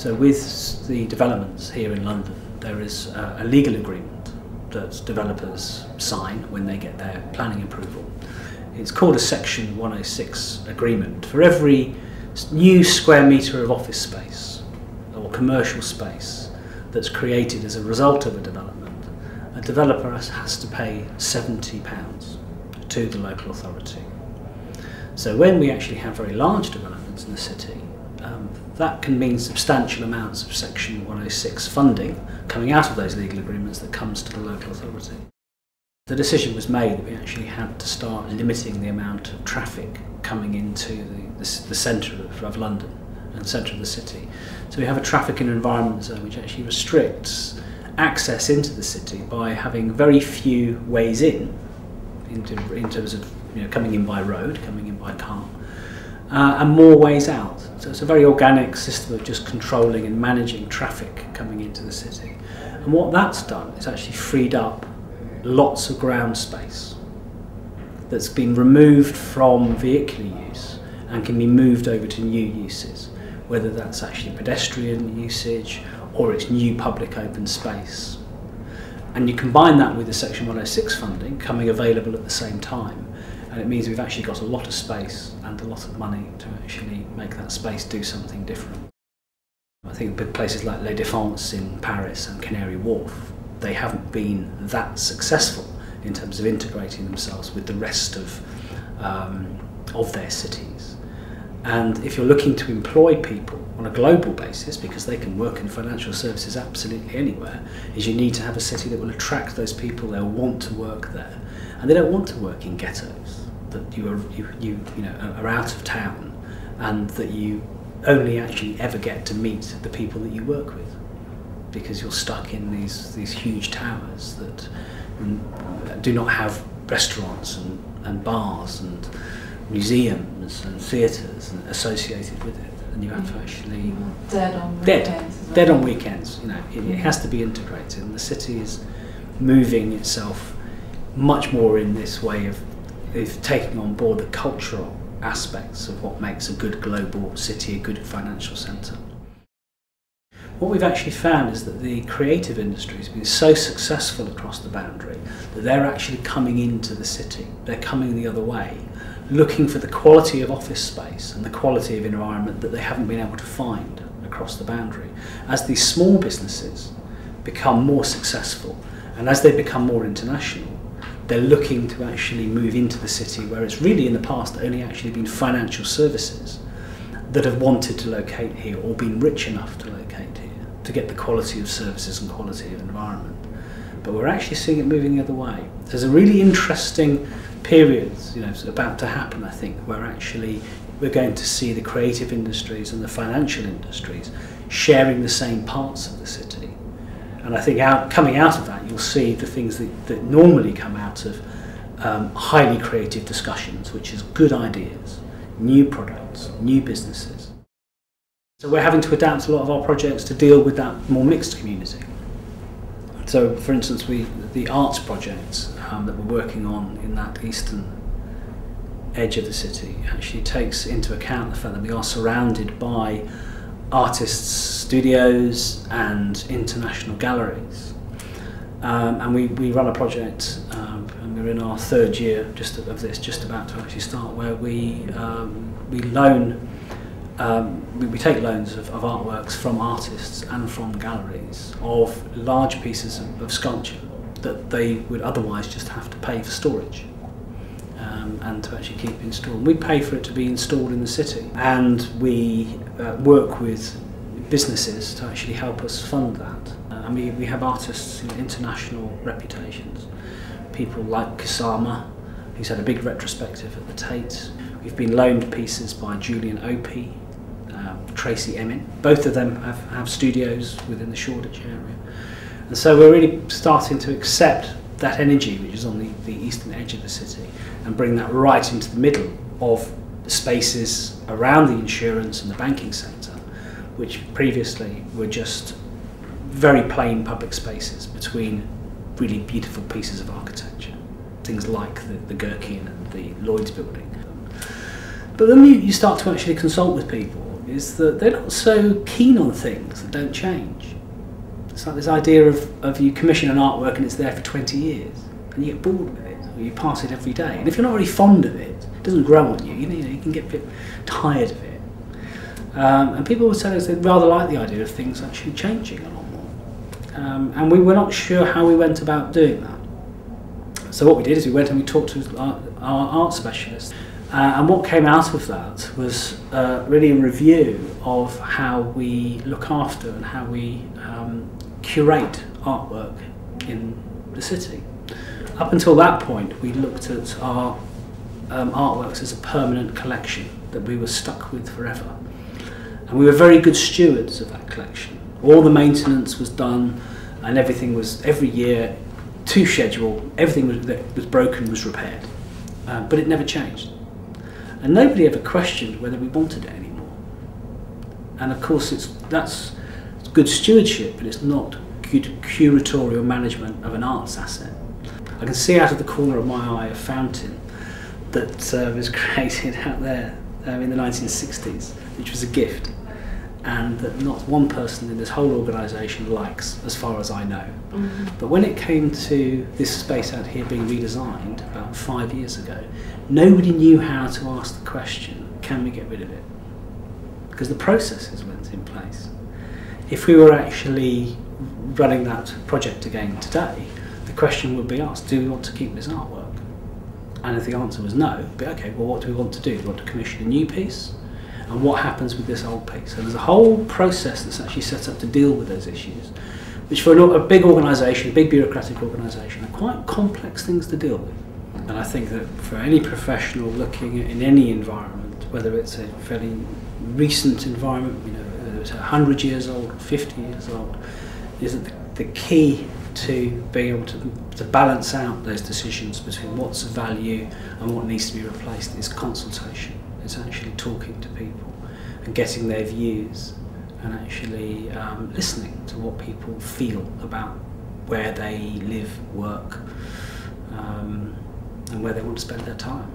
So with the developments here in London, there is a legal agreement that developers sign when they get their planning approval. It's called a Section 106 agreement. For every new square metre of office space or commercial space that's created as a result of a development, a developer has to pay £70 to the local authority. So when we actually have very large developments in the city, that can mean substantial amounts of Section 106 funding coming out of those legal agreements that comes to the local authority. The decision was made that we actually had to start limiting the amount of traffic coming into the centre of London and centre of the city. So we have a traffic and environment zone which actually restricts access into the city by having very few ways in terms of coming in by road, coming in by car, and more ways out. So it's a very organic system of just controlling and managing traffic coming into the city. And what that's done is actually freed up lots of ground space that's been removed from vehicular use and can be moved over to new uses, whether that's actually pedestrian usage or it's new public open space. And you combine that with the Section 106 funding coming available at the same time, and it means we've actually got a lot of space and a lot of money to actually make that space do something different. I think with places like La Défense in Paris and Canary Wharf, they haven't been that successful in terms of integrating themselves with the rest of their cities. And if you're looking to employ people on a global basis, because they can work in financial services absolutely anywhere, is you need to have a city that will attract those people. They'll want to work there, and they don't want to work in ghettos that you are out of town, and that you only actually ever get to meet the people that you work with, because you're stuck in these huge towers that do not have restaurants and bars and museums and theatres associated with it, and you have to actually dead on weekends. It has to be integrated, and the city is moving itself much more in this way of taking on board the cultural aspects of what makes a good global city a good financial centre. What we've actually found is that the creative industry has been so successful across the boundary that they're actually coming into the city. They're coming the other way, looking for the quality of office space and the quality of environment that they haven't been able to find across the boundary. As these small businesses become more successful and as they become more international, they're looking to actually move into the city, where it's really in the past only actually been financial services that have wanted to locate here or been rich enough to locate here to get the quality of services and quality of environment. But we're actually seeing it moving the other way. There's a really interesting period about to happen, I think, where actually we're going to see the creative industries and the financial industries sharing the same parts of the city. And I think coming out of that, you'll see the things that normally come out of highly creative discussions, which is good ideas, new products, new businesses. So we're having to adapt a lot of our projects to deal with that more mixed community. So, for instance, the arts project that we're working on in that eastern edge of the city actually takes into account the fact that we are surrounded by artists' studios and international galleries. And we run a project, and we're in our third year just about to actually start, where we take loans of artworks from artists and from galleries of large pieces of sculpture that they would otherwise just have to pay for storage and to actually keep installed. We pay for it to be installed in the city, and we work with businesses to actually help us fund that. And we have artists in international reputations, people like Kusama, who's had a big retrospective at the Tate. We've been loaned pieces by Julian Opie, Tracy Emin. Both of them have studios within the Shoreditch area. And so we're really starting to accept that energy which is on the eastern edge of the city and bring that right into the middle of the spaces around the insurance and the banking sector, which previously were just very plain public spaces between really beautiful pieces of architecture, things like the Gherkin and the Lloyd's building. But then you start to actually consult with people. is that they're not so keen on things that don't change. It's like this idea of you commission an artwork and it's there for 20 years and you get bored with it, or you pass it every day. And if you're not really fond of it, it doesn't grow on you, you can get a bit tired of it. And people would say they'd rather like the idea of things actually changing a lot more. And we were not sure how we went about doing that. So what we did is we went and we talked to our art specialists. And what came out of that was really a review of how we look after and how we curate artwork in the city. Up until that point, we looked at our artworks as a permanent collection that we were stuck with forever. And we were very good stewards of that collection. All the maintenance was done and everything was, every year, to schedule, everything that was broken was repaired. But it never changed. And nobody ever questioned whether we wanted it anymore. And of course that's good stewardship, but it's not good curatorial management of an arts asset. I can see out of the corner of my eye a fountain that was created out there in the 1960s, which was a gift, and that not one person in this whole organisation likes, as far as I know. Mm-hmm. But when it came to this space out here being redesigned about 5 years ago, nobody knew how to ask the question, can we get rid of it? Because the processes weren't in place. If we were actually running that project again today, the question would be asked, do we want to keep this artwork? And if the answer was no, it'd be okay, well what do we want to do? Do we want to commission a new piece? And what happens with this old piece? So there's a whole process that's actually set up to deal with those issues, which for a big organisation, a big bureaucratic organisation, are quite complex things to deal with. And I think that for any professional looking at in any environment, whether it's a fairly recent environment, whether it's 100 years old, 50 years old, is that the key to being able to balance out those decisions between what's of value and what needs to be replaced is consultation. It's actually talking to people and getting their views and actually listening to what people feel about where they live, work, and where they want to spend their time.